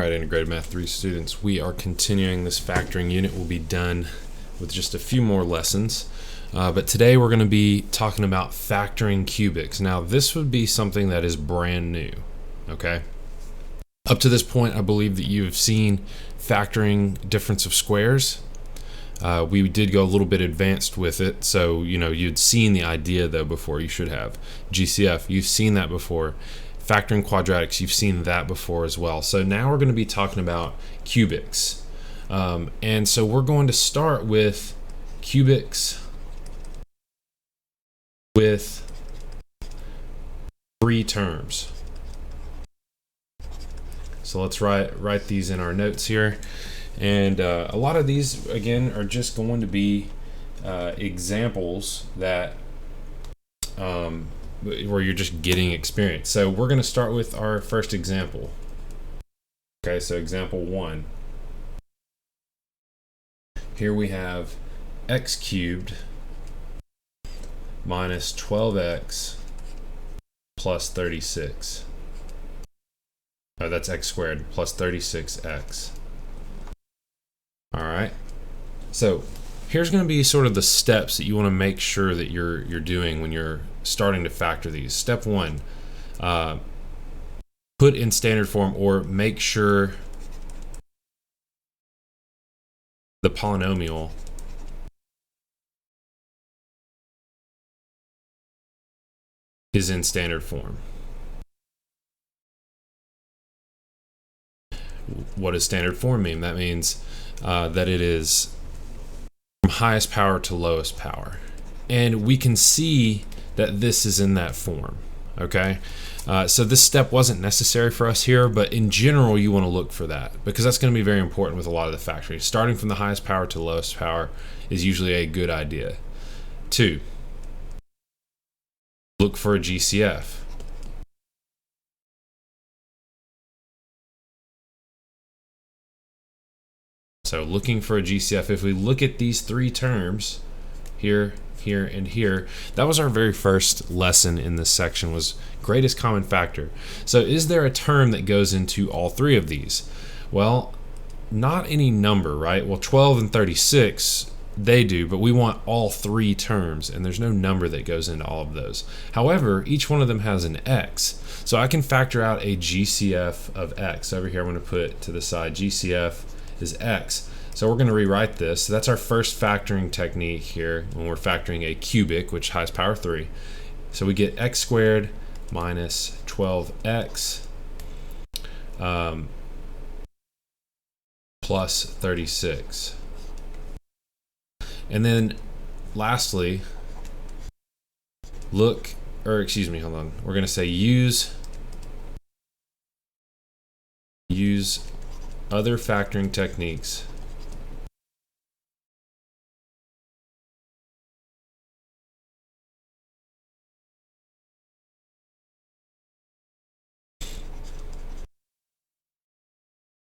Alright, Integrated Math 3 students, we are continuing this factoring unit. We'll be done with just a few more lessons. But today we're going to be talking about factoring cubics. Now, this would be something that is brand new, okay? Up to this point, I believe that you have seen factoring difference of squares. We did go a little bit advanced with it, so you'd seen the idea though before. You should have. GCF, you've seen that before. Factoring quadratics, you've seen that before as well. So now we're going to be talking about cubics. And so we're going to start with cubics with three terms. So let's write these in our notes here. And a lot of these, again, are just going to be examples that where you're just getting experience. So we're going to start with our first example. Okay, so example 1. Here we have x cubed minus 12x plus 36. Oh, that's x squared plus 36x. All right. So here's going to be sort of the steps that you want to make sure that you're doing when you're starting to factor these. Step 1, put in standard form or make sure the polynomial is in standard form. What does standard form mean? That means that it is from highest power to lowest power. And we can see that this is in that form, okay? So this step wasn't necessary for us here, but in general, you want to look for that because that's going to be very important with a lot of the factoring. Starting from the highest power to lowest power is usually a good idea. 2, look for a GCF. So looking for a GCF, if we look at these three terms, here, here, and here, that was our very first lesson in this section, was greatest common factor. So is there a term that goes into all three of these? Well, not any number, right? Well, 12 and 36, they do, but we want all three terms, and there's no number that goes into all of those. However, each one of them has an x. So I can factor out a GCF of x. Over here, I'm going to put it to the side. GCF is x. So we're going to rewrite this. So that's our first factoring technique here when we're factoring a cubic, which has power 3. So we get x squared minus 12x plus 36. And then lastly, hold on. We're going to say use other factoring techniques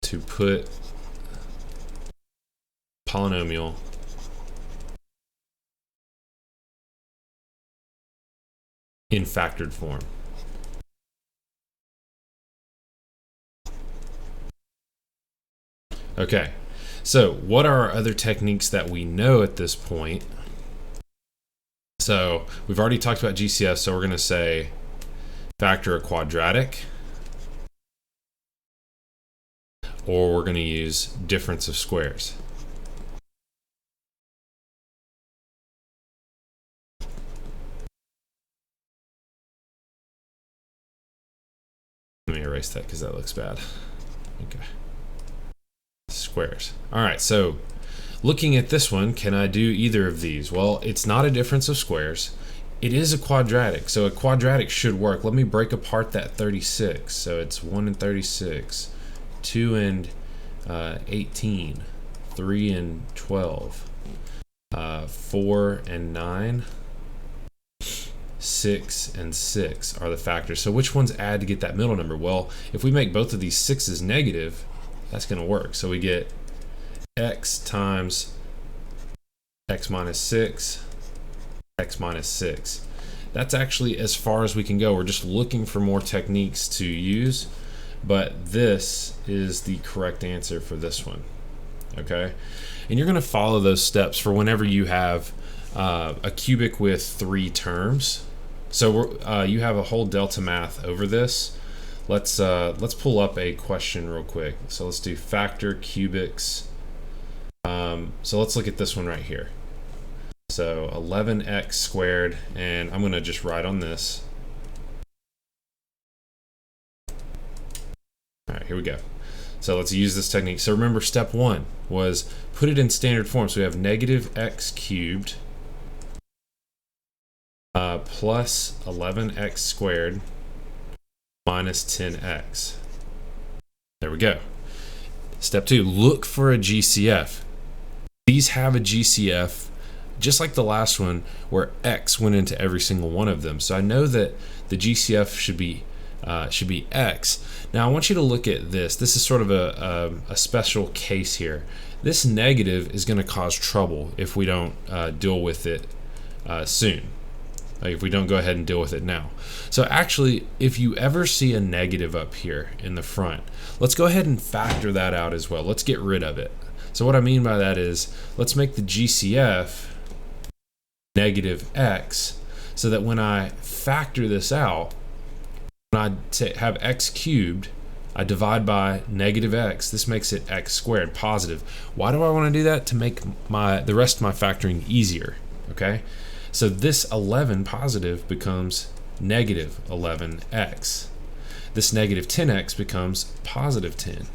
to put polynomial in factored form. Okay, so what are our other techniques that we know at this point? So we've already talked about GCF, so we're going to say factor a quadratic, or we're going to use difference of squares. Let me erase that because that looks bad. Okay. Squares. All right, so looking at this one, can I do either of these? Well, it's not a difference of squares. It is a quadratic, so a quadratic should work. Let me break apart that 36. So it's 1 and 36, 2 and 18, 3 and 12, 4 and 9, 6 and 6 are the factors. So which ones add to get that middle number? Well, if we make both of these 6's negative, that's going to work. So we get x times x minus 6, x minus 6. That's actually as far as we can go. We're just looking for more techniques to use, but this is the correct answer for this one. Okay, and you're going to follow those steps for whenever you have a cubic with 3 terms. So you have a whole delta math over this. Let's pull up a question real quick. So let's do factor cubics. So let's look at this one right here. So 11x squared, and I'm going to just write on this. All right, here we go. So let's use this technique. So remember, step 1 was put it in standard form. So we have negative x cubed plus 11x squared minus 10x. There we go. Step 2, look for a GCF. These have a GCF just like the last one where x went into every single one of them. So I know that the GCF should be x. Now I want you to look at this. This is sort of a special case here. This negative is going to cause trouble if we don't deal with it soon. Like if we don't go ahead and deal with it now. So actually, if you ever see a negative up here in the front, let's go ahead and factor that out as well. Let's get rid of it. So what I mean by that is, let's make the GCF negative x, so that when I factor this out, when I have x cubed, I divide by negative x. This makes it x squared, positive. Why do I want to do that? To make the rest of my factoring easier. Okay, so this 11 positive becomes negative 11x. This negative 10x becomes positive 10.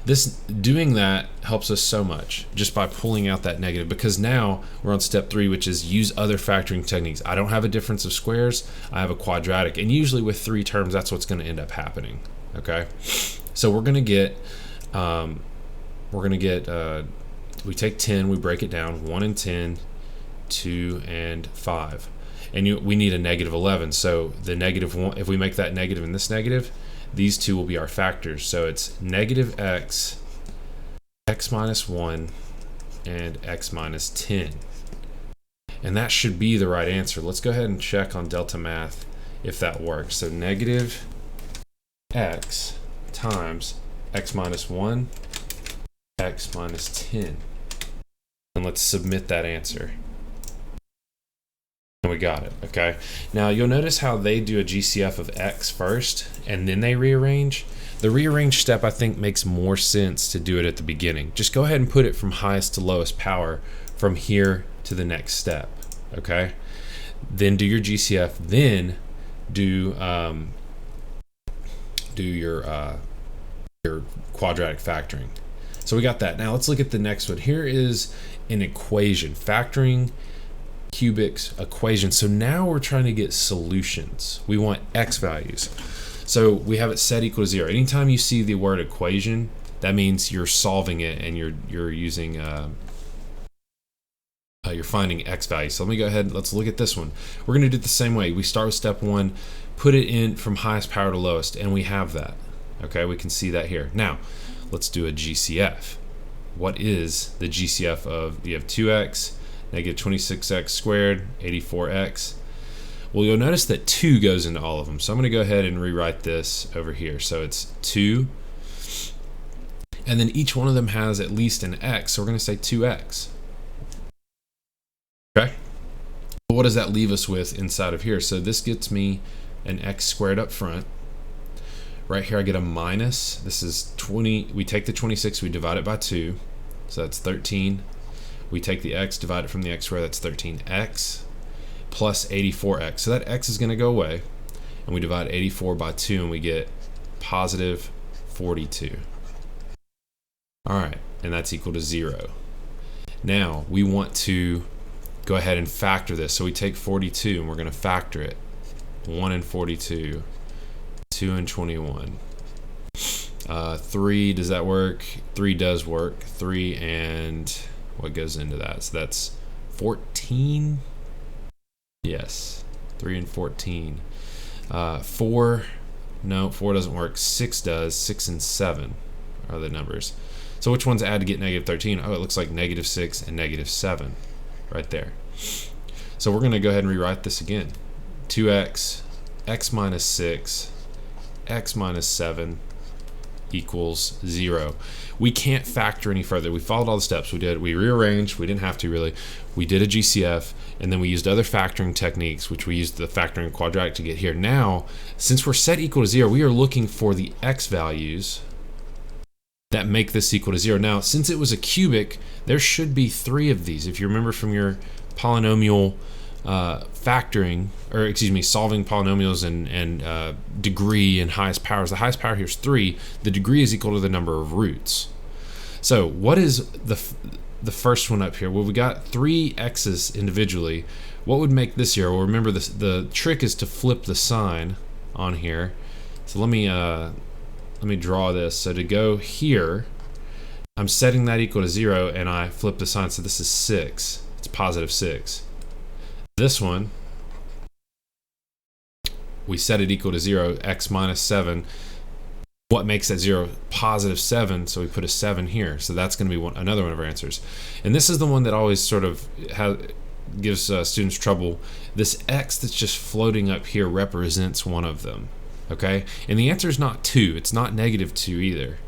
This doing that helps us so much just by pulling out that negative, because now we're on step 3, which is use other factoring techniques. I don't have a difference of squares, I have a quadratic, and usually with 3 terms that's what's going to end up happening. Okay, so we're going to get we take 10, we break it down, 1 and 10, 2 and 5, and we need a negative 11. So the negative 1, if we make that negative and this negative, these two will be our factors. So it's negative x, x minus 1, and x minus 10. And that should be the right answer. Let's go ahead and check on Delta Math if that works. So negative x times x minus 1, x minus 10. And let's submit that answer. And we got it. Okay, now you'll notice how they do a GCF of x first and then they rearrange. The rearrange step I think makes more sense to do it at the beginning. Just go ahead and put it from highest to lowest power from here to the next step. Okay, then do your GCF, then do your quadratic factoring. So we got that. Now let's look at the next one. Here is an equation, factoring cubics equation. So now we're trying to get solutions. We want x values. So we have it set equal to 0. Anytime you see the word equation, that means you're solving it and you're using you're finding x values. So let me go ahead, let's look at this one. We're going to do it the same way. We start with step 1, put it in from highest power to lowest, and we have that. Okay, we can see that here. Now let's do a GCF. What is the GCF of, you have 2x, negative 26x squared, 84x. Well, you'll notice that 2 goes into all of them. So I'm going to go ahead and rewrite this over here. So it's 2, and then each one of them has at least an x, so we're going to say 2x. Okay, but what does that leave us with inside of here? So this gets me an x squared up front. Right here I get a minus. This is 20. We take the 26, we divide it by 2, so that's 13. We take the x, divide it from the x squared, that's 13x, plus 84x. So that x is going to go away, and we divide 84 by 2, and we get positive 42. All right, and that's equal to 0. Now we want to go ahead and factor this. So we take 42, and we're going to factor it. 1 and 42, 2 and 21. 3, does that work? 3 does work. 3 and what goes into that? So that's 14. Yes, 3 and 14. 4, no, 4 doesn't work. 6 does. 6 and 7 are the numbers. So which ones add to get negative 13? Oh, it looks like negative 6 and negative 7 right there. So we're going to go ahead and rewrite this again. 2x, x minus 6, x minus 7 equals 0. We can't factor any further. We followed all the steps. We rearranged. We didn't have to really. We did a GCF, and then we used other factoring techniques, which we used the factoring quadratic to get here. Now, since we're set equal to 0, we are looking for the x values that make this equal to 0. Now, since it was a cubic, there should be 3 of these. If you remember from your polynomial factoring, or excuse me, solving polynomials and degree and highest powers, the highest power here is 3. The degree is equal to the number of roots. So what is the first one up here? Well, we got 3 x's individually. What would make this here? Well, remember this, the trick is to flip the sign on here. So let me draw this. So to go here, I'm setting that equal to 0, and I flip the sign, so this is 6. It's positive 6. This one, we set it equal to 0, x minus 7. What makes that 0? Positive 7, so we put a 7 here. So that's going to be another one of our answers. And this is the one that always sort of gives students trouble. This x that's just floating up here represents one of them. Okay? And the answer is not 2. It's not negative 2 either.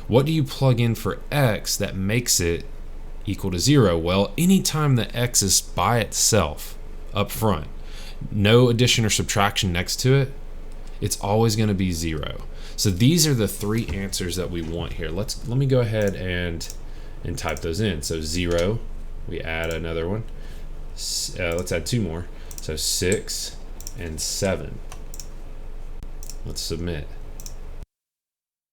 What do you plug in for x that makes it equal to 0? Well, anytime the x is by itself up front, no addition or subtraction next to it, it's always going to be 0. So these are the 3 answers that we want here. Let me go ahead and type those in. So 0, we add another one. Let's add 2 more. So 6 and 7. Let's submit.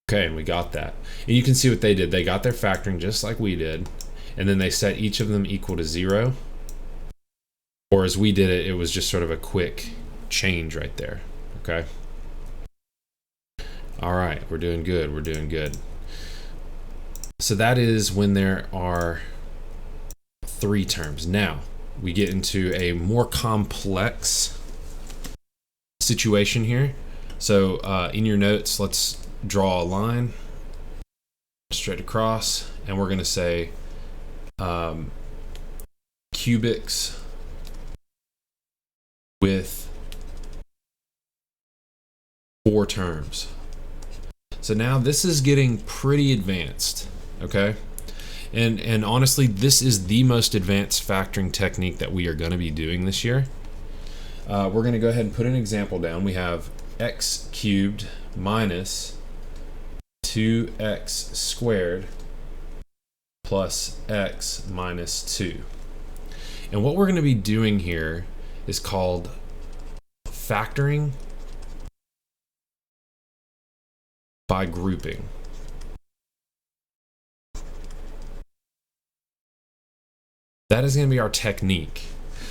Okay, and we got that. And you can see what they did. They got their factoring just like we did, and then they set each of them equal to 0. Or as we did it, it was just sort of a quick change right there. Okay. All right, we're doing good. We're doing good. So that is when there are 3 terms. Now we get into a more complex situation here. So in your notes, let's draw a line straight across, and we're going to say cubics with 4 terms. So now this is getting pretty advanced, okay? And honestly, this is the most advanced factoring technique that we are going to be doing this year. We're going to go ahead and put an example down. We have x cubed minus 2x squared plus x minus 2. And what we're going to be doing here is called factoring by grouping. That is going to be our technique.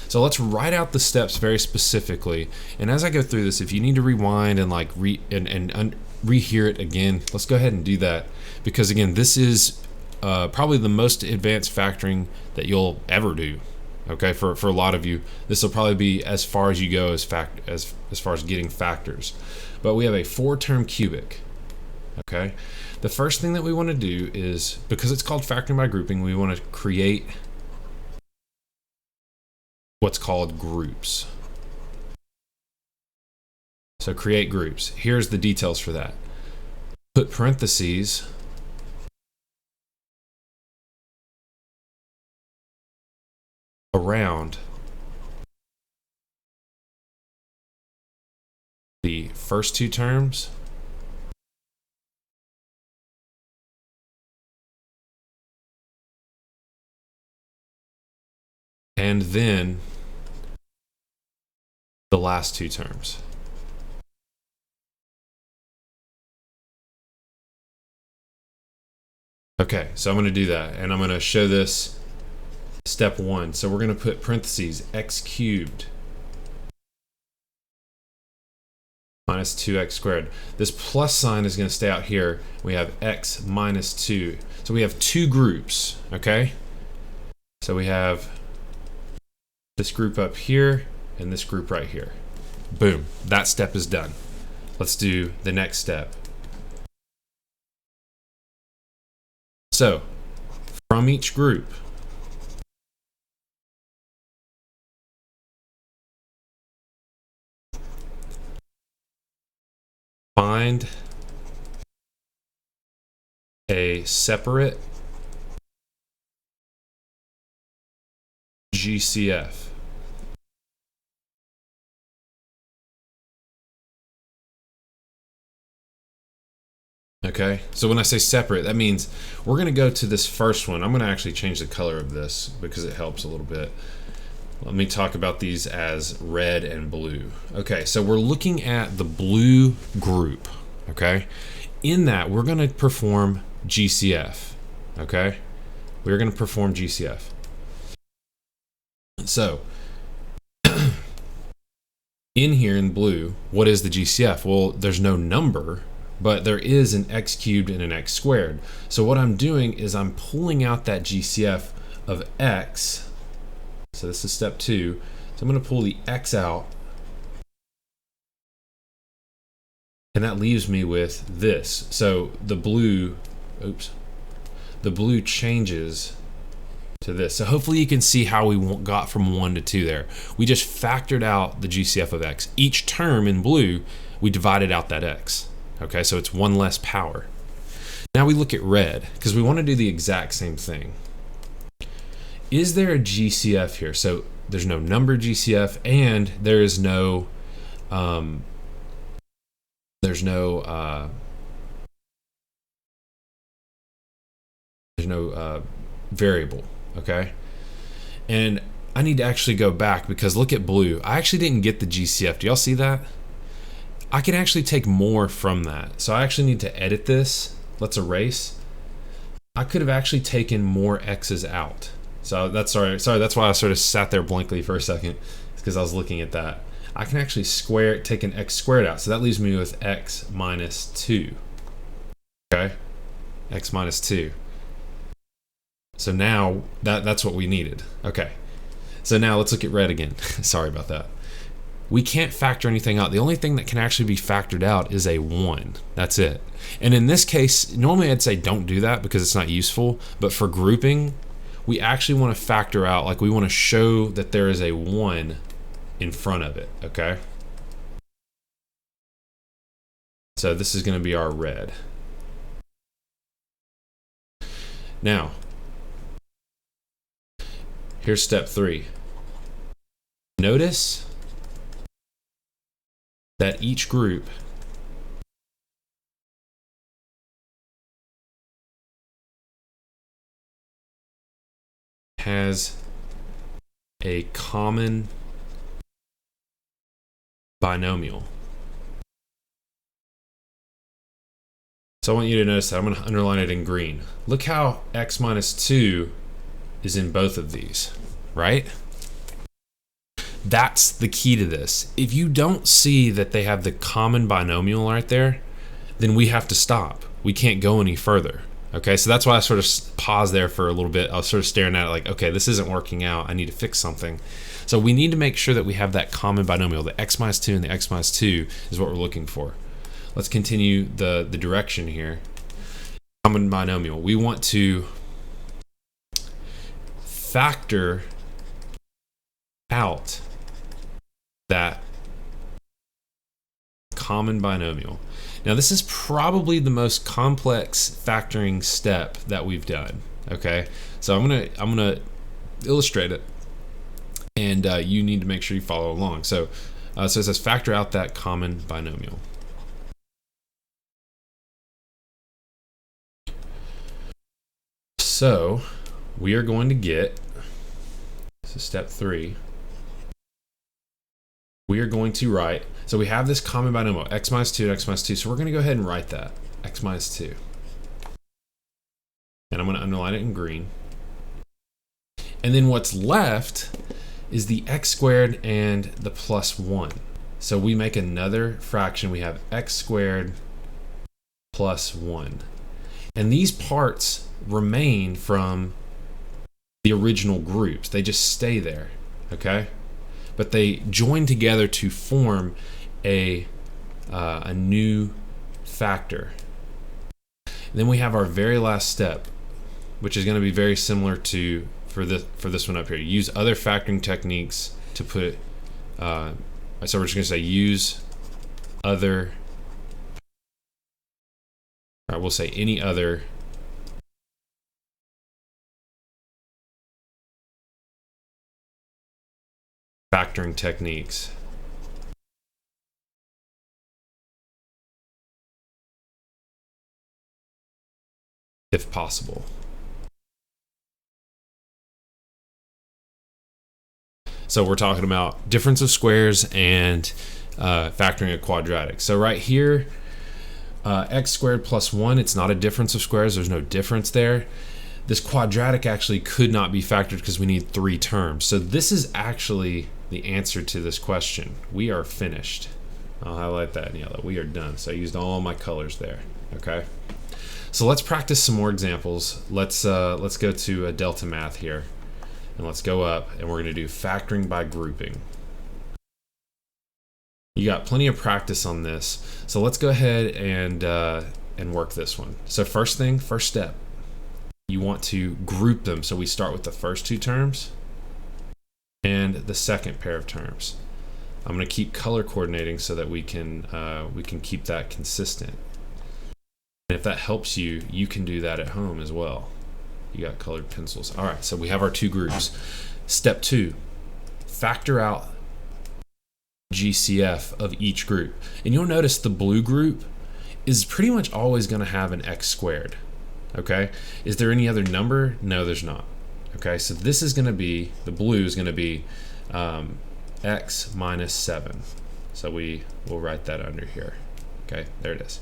So let's write out the steps very specifically. And as I go through this, if you need to rewind and like rehear it again, let's go ahead and do that. Because again, this is probably the most advanced factoring that you'll ever do. Okay, for a lot of you, this will probably be as far as you go as far as getting factors. But we have a 4-term cubic. Okay, the first thing that we want to do is, because it's called factoring by grouping, we want to create what's called groups. So create groups. Here's the details for that. Put parentheses around the first 2 terms and then the last 2 terms. Okay, so I'm going to do that, and I'm going to show this step 1. So we're going to put parentheses x cubed minus 2x squared. This plus sign is going to stay out here. We have x minus 2. So we have 2 groups, okay? So we have this group up here and this group right here. Boom, that step is done. Let's do the next step. So from each group, Find a separate GCF. Okay, so when I say separate, that means we're going to go to this first one. I'm going to actually change the color of this because it helps a little bit. Let me talk about these as red and blue. Okay, so we're looking at the blue group. Okay, in that we're going to perform GCF. Okay, we're going to perform GCF. So in here in blue, what is the GCF? Well, there's no number, but there is an x cubed and an x squared. So what I'm doing is I'm pulling out that GCF of x. So this is step 2. So I'm going to pull the x out, and that leaves me with this. So the blue, the blue changes to this. So hopefully you can see how we got from 1 to 2 there. We just factored out the GCF of x. Each term in blue, we divided out that x. Okay, so it's one less power. Now we look at red, because we want to do the exact same thing. Is there a GCF here? So there's no number GCF, and there is no variable. Okay, and I need to actually go back because look at blue. I actually didn't get the GCF. Do y'all see that? I can actually take more from that. So I actually need to edit this. Let's erase. I could have actually taken more x's out. So that's sorry, that's why I sort of sat there blankly for a second. It's because I was looking at that. I can actually take an x squared out. So that leaves me with x minus 2. Okay, x minus 2. So now that's what we needed. Okay, so now let's look at red again. Sorry about that. We can't factor anything out. The only thing that can actually be factored out is a 1. That's it. And in this case, normally I'd say don't do that because it's not useful. But for grouping, we actually want to factor out, like we want to show that there is a 1 in front of it, okay? So this is going to be our red. Now, here's step 3. Notice that each group has a common binomial. So I want you to notice that. I'm going to underline it in green. Look how x minus 2 is in both of these, right? That's the key to this. If you don't see that they have the common binomial right there, then we have to stop. We can't go any further. Okay, so that's why I sort of paused there for a little bit. I was sort of staring at it like, okay, this isn't working out. I need to fix something. So we need to make sure that we have that common binomial. The x minus 2 and the x minus 2 is what we're looking for. Let's continue the direction here. Common binomial. We want to factor out that common binomial. Now this is probably the most complex factoring step that we've done. Okay, so I'm gonna illustrate it, and you need to make sure you follow along. So it says factor out that common binomial. So we are going to get, this is step 3. We are going to write, so we have this common binomial, x minus 2 and x minus 2. So we're going to go ahead and write that, x minus 2. And I'm going to underline it in green. And then what's left is the x squared and the plus 1. So we make another fraction. We have x squared plus 1. And these parts remain from the original groups. They just stay there, okay? But they join together to form a new factor. And then we have our very last step, which is going to be very similar to for this one up here. Use other factoring techniques to put. So we're just going to say use other I will say any other factoring techniques. If possible. So we're talking about difference of squares and factoring a quadratic. So right here, x squared plus 1, it's not a difference of squares. There's no difference there. This quadratic actually could not be factored because we need 3 terms. So this is actually the answer to this question. We are finished. I'll highlight that in yellow. We are done. So I used all my colors there. Okay. So let's practice some more examples. Let's go to a delta math here. And let's go up, and we're going to do factoring by grouping. You got plenty of practice on this, so let's go ahead and work this one. So first step, you want to group them. So we start with the first 2 terms and the second pair of terms. I'm going to keep color coordinating so that we can keep that consistent. And if that helps you, you can do that at home as well. You got colored pencils. All right, so we have our 2 groups. Step 2, factor out GCF of each group. And you'll notice the blue group is pretty much always going to have an x squared. Okay, is there any other number? No, there's not. Okay, so this is going to be, the blue is going to be x minus 7. So we'll write that under here. Okay, there it is.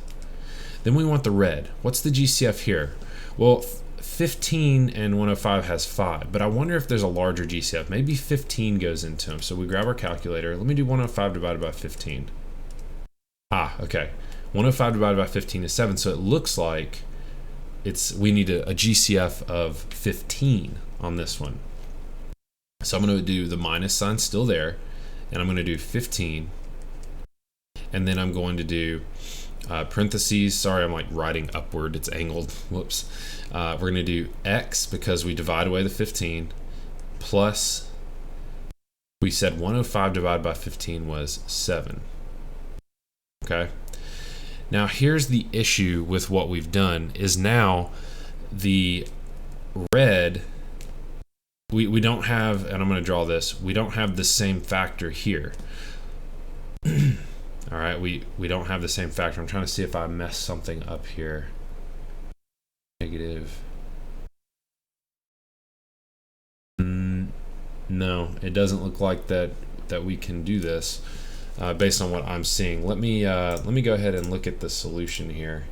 Then we want the red. What's the GCF here? Well, 15 and 105 has 5, but I wonder if there's a larger GCF. Maybe 15 goes into them. So we grab our calculator. Let me do 105 divided by 15. Okay. 105 divided by 15 is 7, so it looks like we need a GCF of 15 on this one. So I'm going to do the minus sign still there, and I'm going to do 15, and then I'm going to do parentheses. Sorry, I'm like writing upward. It's angled. Whoops. We're going to do x because we divide away the 15 plus, we said 105 divided by 15 was 7. Okay. Now here's the issue with what we've done is now the red, we don't have, and I'm going to draw this, we don't have the same factor here. All right, we don't have the same factor. I'm trying to see if I messed something up here. Negative. No, it doesn't look like that we can do this based on what I'm seeing. Let me go ahead and look at the solution here.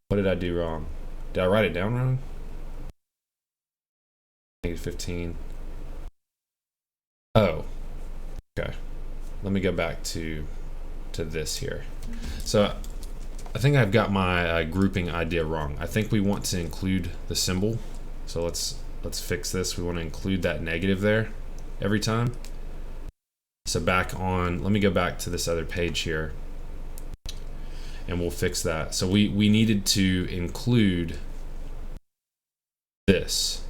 What did I do wrong? Did I write it down wrong? Negative 15. Oh, okay. Let me go back to this here. So I think I've got my grouping idea wrong. I think we want to include the symbol. So let's fix this. We want to include that negative there every time. So let me go back to this other page here and we'll fix that. So we needed to include this.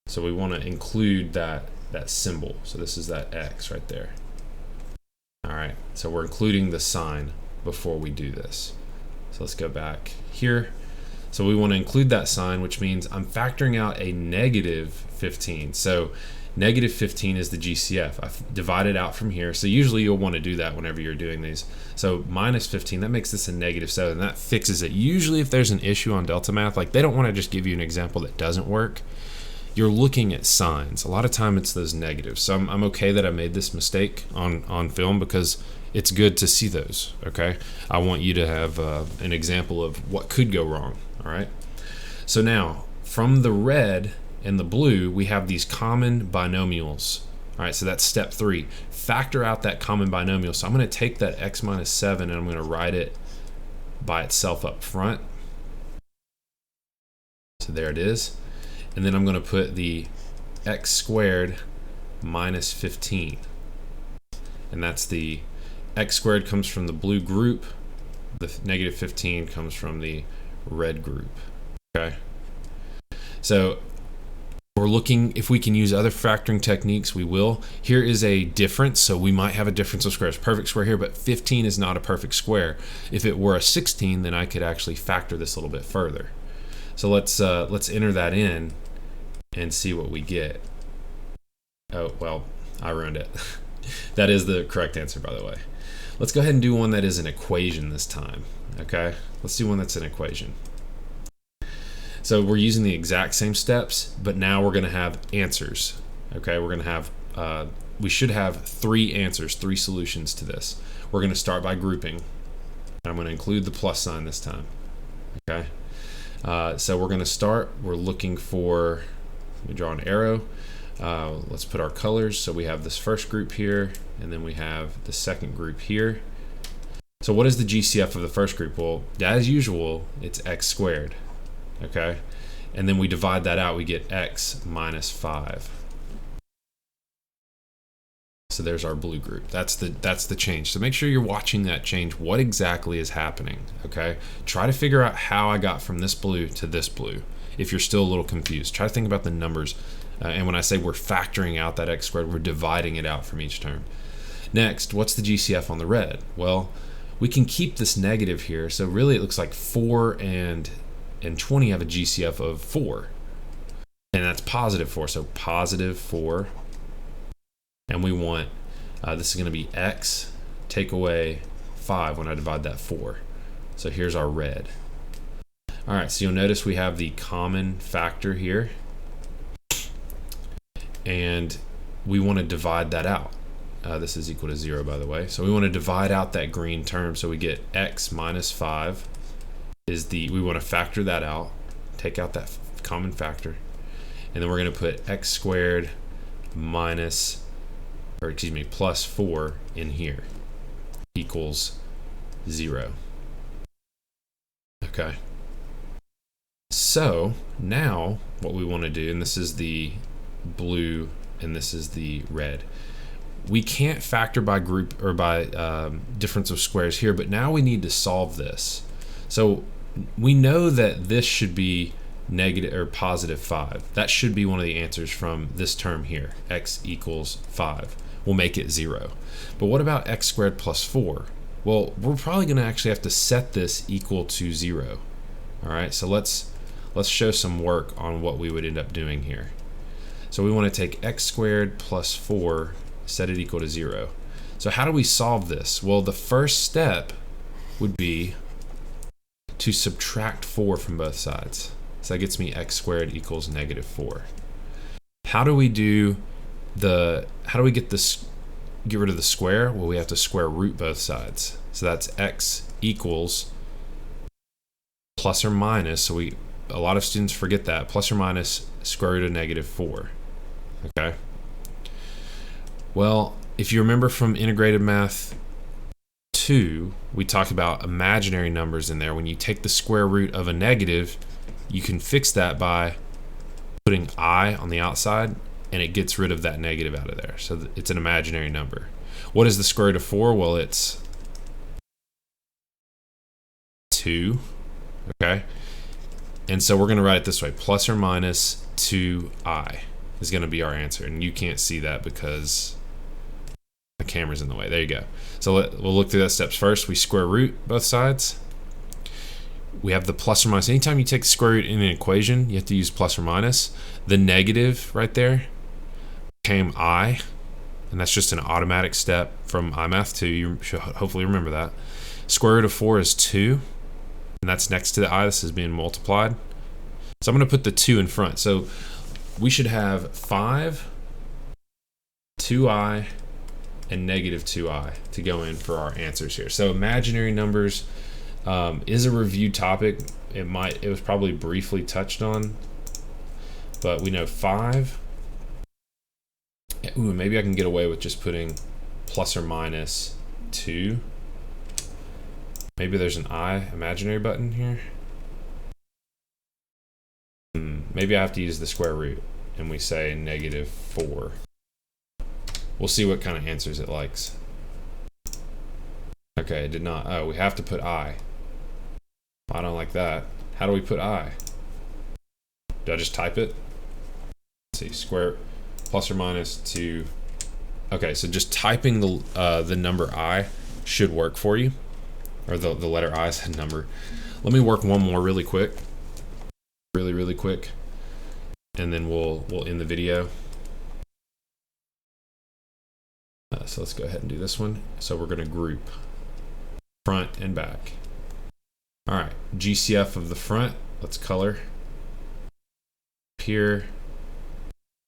So we want to include that symbol. So this is that X right there. All right, so we're including the sign before we do this. So let's go back here. So we want to include that sign, which means I'm factoring out a negative 15. So negative 15 is the GCF. I've divided out from here. So usually you'll want to do that whenever you're doing these. So minus 15, that makes this a negative 7. That fixes it. Usually if there's an issue on Delta Math, like they don't want to just give you an example that doesn't work. You're looking at signs. A lot of time it's those negatives. So I'm okay that I made this mistake on film because it's good to see those, okay? I want you to have an example of what could go wrong, all right? So now, from the red and the blue, we have these common binomials. All right, so that's step 3. Factor out that common binomial. So I'm going to take that x minus 7 and I'm going to write it by itself up front. So there it is. And then I'm going to put the x squared minus 15. And that's the x squared comes from the blue group. The negative 15 comes from the red group. Okay. So We're looking if we can use other factoring techniques, we will. Here is a difference, so we might have a difference of squares. Perfect square here, but 15 is not a perfect square. If it were a 16, then I could actually factor this a little bit further. So let's enter that in and see what we get. Oh, well, I ruined it. That is the correct answer, by the way. Let's go ahead and do one that is an equation this time, okay? Let's do one that's an equation. So we're using the exact same steps, but now we're gonna have answers, okay? We're gonna have, we should have 3 answers, 3 solutions to this. We're gonna start by grouping. I'm gonna include the plus sign this time, okay? So we're gonna start, we're looking for, let me draw an arrow. Let's put our colors. So we have this first group here, and then we have the second group here. So what is the GCF of the first group? Well, as usual, it's x squared, okay? And then we divide that out, we get x minus 5. So there's our blue group. That's the change. So make sure you're watching that change. What exactly is happening, okay? Try to figure out how I got from this blue to this blue. If you're still a little confused, try to think about the numbers. And when I say we're factoring out that x squared, we're dividing it out from each term. Next, what's the GCF on the red? Well, we can keep this negative here. So really it looks like 4 and 20 have a GCF of 4. And that's positive 4, so positive 4. And we want, this is gonna be x, take away 5 when I divide that 4. So here's our red. All right, so you'll notice we have the common factor here. And we want to divide that out. This is equal to 0, by the way. So we want to divide out that green term. So we get x minus 5 is we want to factor that out, take out that common factor. And then we're going to put x squared plus 4 in here equals 0. Okay. So now what we want to do, and this is the blue and this is the red. We can't factor by group or by difference of squares here, but now we need to solve this. So we know that this should be negative or positive 5. That should be one of the answers from this term here, x equals 5. We'll make it 0. But what about x squared plus 4? Well, we're probably going to actually have to set this equal to 0. All right, so let's show some work on what we would end up doing here. So we want to take x squared plus 4, set it equal to 0. So how do we solve this? Well, the first step would be to subtract 4 from both sides. So that gets me x squared equals negative 4. How do we get rid of the square? Well, we have to square root both sides. So that's x equals plus or minus. So a lot of students forget that, plus or minus square root of negative 4. Okay. Well, if you remember from integrated math 2, we talked about imaginary numbers in there. When you take the square root of a negative, you can fix that by putting I on the outside, and it gets rid of that negative out of there. So it's an imaginary number. What is the square root of 4? Well, it's 2. Okay. And so we're going to write it this way, plus or minus 2i is going to be our answer. And you can't see that because the camera's in the way. There you go. So we'll look through those steps. First, we square root both sides. We have the plus or minus. Anytime you take the square root in an equation, you have to use plus or minus. The negative right there became I, and that's just an automatic step from iMath 2. You should hopefully remember that. Square root of 4 is 2. And that's next to the I. This is being multiplied. So I'm going to put the 2 in front. So we should have 5, 2i, and negative 2i to go in for our answers here. So imaginary numbers is a review topic. It was probably briefly touched on, but we know 5. Ooh, maybe I can get away with just putting plus or minus 2. Maybe there's an I imaginary button here. Maybe I have to use the square root and we say negative 4. We'll see what kind of answers it likes. Okay, it did not. Oh, we have to put I. I don't like that. How do we put I? Do I just type it? see, square plus or minus 2. Okay, so just typing the number I should work for you, or the letter I is a number. Let me work one more really quick, really quick, and then we'll end the video. So let's go ahead and do this one. So we're going to group front and back. All right, GCF of the front, let's color here,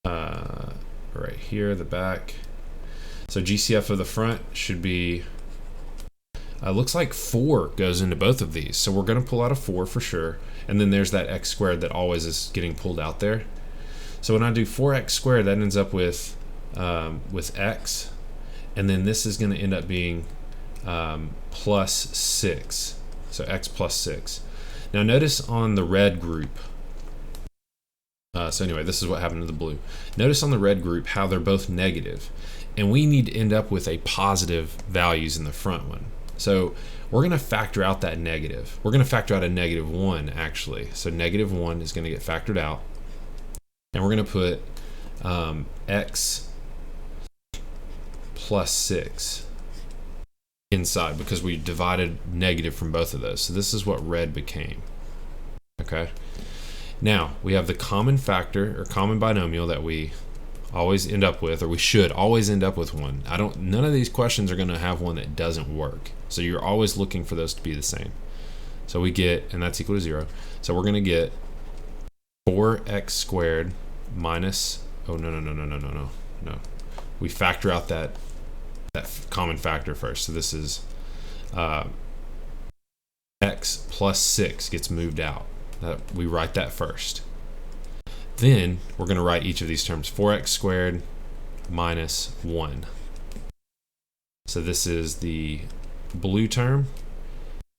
right here, the back. So GCF of the front should be, looks like 4 goes into both of these. So we're going to pull out a 4 for sure. And then there's that x squared that always is getting pulled out there. So when I do 4x squared, that ends up with x. And then this is going to end up being plus 6. So x plus 6. Now notice on the red group, so anyway, this is what happened to the blue. Notice on the red group how they're both negative. And we need to end up with a positive values in the front one. So we're going to factor out that negative. We're going to factor out a -1 actually. So -1 is going to get factored out. And we're going to put x plus 6 inside because we divided negative from both of those. So this is what red became. Okay. Now we have the common factor or common binomial that we always end up with, or we should always end up with one. None of these questions are going to have one that doesn't work. So you're always looking for those to be the same. So we get, and that's equal to 0. So we're going to get 4x squared minus, oh no. We factor out that common factor first. So this is x plus 6 gets moved out. We write that first. Then we're going to write each of these terms, 4x squared minus 1. So this is the blue term,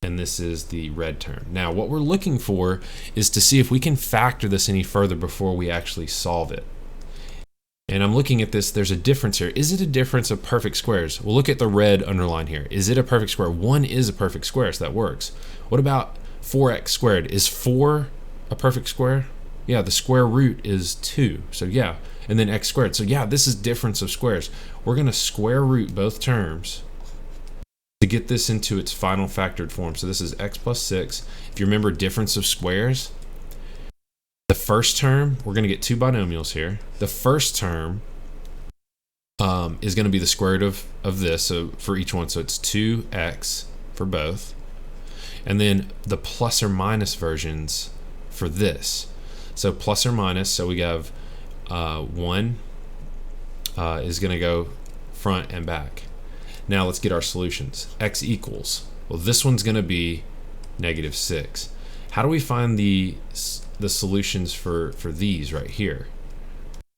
and this is the red term. Now what we're looking for is to see if we can factor this any further before we actually solve it. And I'm looking at this, there's a difference here. Is it a difference of perfect squares? We'll look at the red underline here. Is it a perfect square? 1 is a perfect square, so that works. What about 4x squared? Is 4 a perfect square? Yeah, the square root is 2. So yeah, and then x squared. So yeah, this is difference of squares. We're going to square root both terms to get this into its final factored form. So this is x plus 6. If you remember difference of squares, the first term, we're going to get 2 binomials here. The first term is going to be the square root of this, so for each one. So it's 2x for both. And then the plus or minus versions for this. So plus or minus, so we have 1 is going to go front and back. Now let's get our solutions. X equals, well, this one's going to be -6. How do we find the solutions for these right here?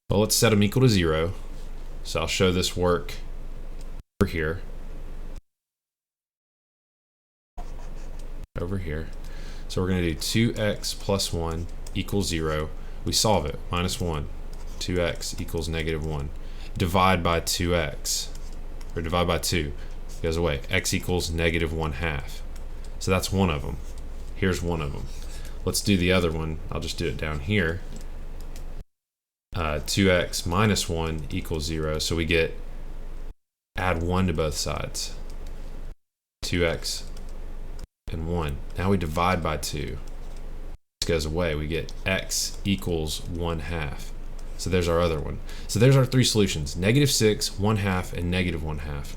Well, let's set them equal to 0. So I'll show this work over here. Over here. So we're going to do 2x plus 1 equals 0. We solve it. -1. 2x equals -1. Divide by 2x. Or divide by 2. It goes away. X equals -1/2. So that's one of them. Here's one of them. Let's do the other one. I'll just do it down here. 2x minus 1 equals 0. So we get, add 1 to both sides. 2x and 1. Now we divide by 2. This goes away. We get x equals 1/2. So there's our other one. So there's our 3 solutions: -6, 1/2, and -1/2.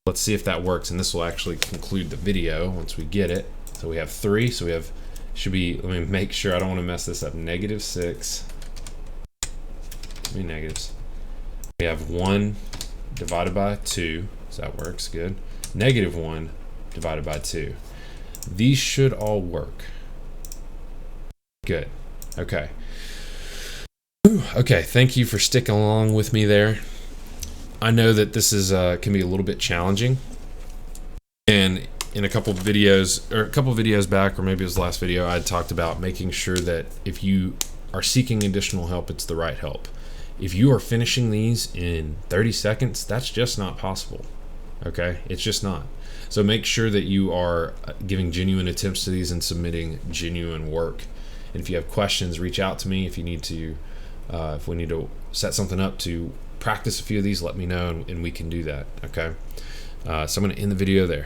Let's see if that works, and this will actually conclude the video once we get it. So we have 3. So we have, should be, let me make sure I don't want to mess this up. -6. Negatives. We have 1 divided by 2. So that works good. -1 divided by 2. These should all work. Good. Okay. Okay, thank you for sticking along with me there. I know that this is can be a little bit challenging, and in a couple of videos back, or maybe it was the last video, I talked about making sure that if you are seeking additional help, it's the right help. If you are finishing these in 30 seconds, that's just not possible. Okay, it's just not. So make sure that you are giving genuine attempts to these and submitting genuine work. And if you have questions, reach out to me. If you need to If we need to set something up to practice a few of these, let me know, and we can do that. Okay. So I'm going to end the video there.